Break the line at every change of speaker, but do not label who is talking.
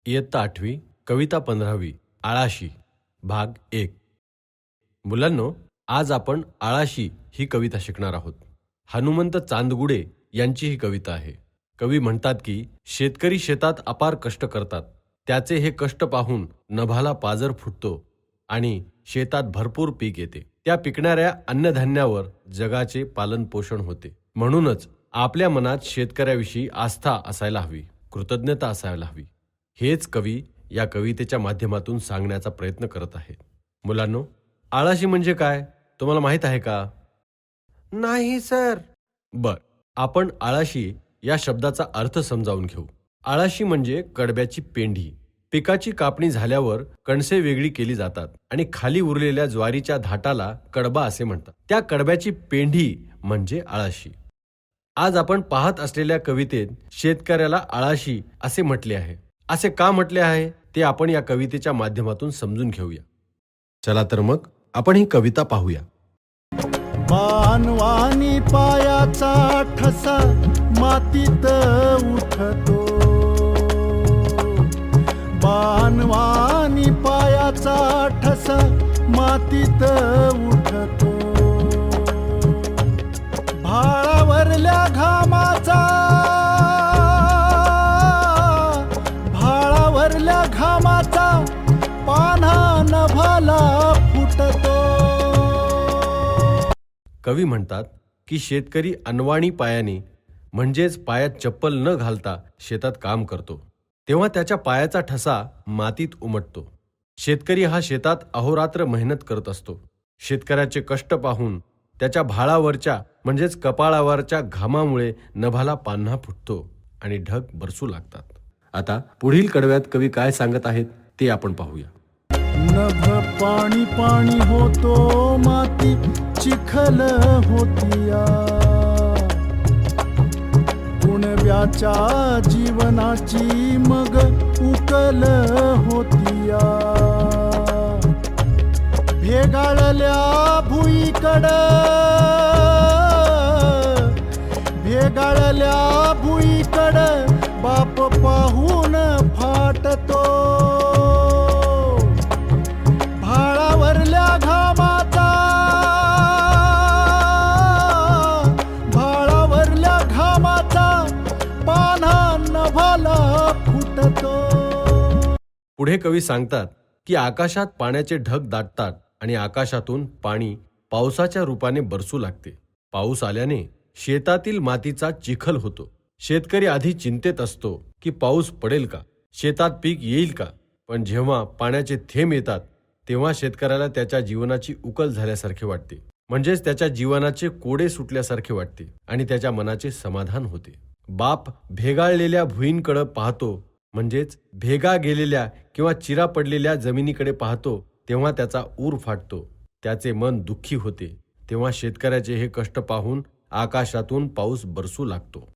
इयत्ता 8वी कविता 15वी आळाशी भाग 1. मुलांनो, आज आपण आळाशी ही कविता शिकणार आहोत. हनुमंत चांदगुडे यांची ही कविता आहे. कवी म्हणतात की शेतकरी शेतात अपार कष्ट करतात. त्याचे हे कष्ट पाहून नभाला पाजर फुटतो आणि शेतात भरपूर पीक येते. त्या पिकणाऱ्या अन्नधान्यावर जगाचे पालन पोषण होते. म्हणूनच आपल्या मनात शेतकऱ्याविषयी आस्था असायला हवी, कृतज्ञता असायला हवी. हेच कवी या कवितेच्या माध्यमातून सांगण्याचा प्रयत्न करत आहेत. मुलांनो, आळाशी म्हणजे काय तुम्हाला माहित आहे का?
नाही सर.
बर, आपण आळाशी या शब्दाचा अर्थ समजावून घेऊ. आळाशी म्हणजे कडब्याची पेंढी. पिकाची कापणी झाल्यावर कणसे वेगळी केली जातात आणि खाली उरलेल्या ज्वारीच्या धाटाला कडबा असे म्हणतात. त्या कडब्याची पेंढी म्हणजे आळाशी. आज आपण पाहत असलेल्या कवितेत शेतकऱ्याला आळाशी असे म्हटले आहे. असे का म्हटले आहे ते आपण या कवितेच्या माध्यमातून समजून घेऊया. चला तर मग आपण ही कविता पाहूया.
बाणवानी पायाचा ठसा मातीत उठतो. बाणवानी पायाचा ठसा मातीत उठतो. भाळावरल्या घामाचा पान्हा नभाला फुटतो.
कवी म्हणतात की शेतकरी अनवाणी पायाने म्हणजेच पायात चप्पल न घालता शेतात काम करतो, तेव्हा त्याच्या पायाचा ठसा मातीत उमटतो. शेतकरी हा शेतात अहोरात्र मेहनत करत असतो. शेतकऱ्याचे कष्ट पाहून त्याच्या भाळावरच्या म्हणजेच कपाळावरच्या घामामुळे नभाला पान्हा फुटतो आणि ढग बरसू लागतात. आता पुढील कडव्यात कवी काय सांगत आहेत ते आपण पाहूया.
नभ पाणी पाणी होतो, माती चिखल होतिया. कुणब्याच्या जीवनाची मग उकल होतिया. भेगाळल्या भुईकड बाप पाहून फाटतो. भाळावरल्या घामाचा पान्हा नभाला फुटतो.
पुढे कवी सांगतात की आकाशात पाण्याचे ढग दाटतात आणि आकाशातून पाणी पावसाच्या रूपाने बरसू लागते. पाऊस आल्याने शेतातील मातीचा चिखल होतो. शेतकरी आधी चिंतेत असतो की पाऊस पडेल का, शेतात पीक येईल का. पण जेव्हा पाण्याचे थेंब येतात तेव्हा शेतकऱ्याला त्याच्या जीवनाची उकल झाल्यासारखे वाटते, म्हणजेच त्याच्या जीवनाचे कोडे सुटल्यासारखे वाटते आणि त्याच्या मनाचे समाधान होते. बाप भेगाळलेल्या भुईंकडे पाहतो, म्हणजेच भेगा गेलेल्या किंवा चिरा पडलेल्या जमिनीकडे पाहतो, तेव्हा त्याचा ऊर फाटतो, त्याचे मन दुःखी होते. तेव्हा शेतकऱ्याचे हे कष्ट पाहून आकाशातून पाऊस बरसू लागतो.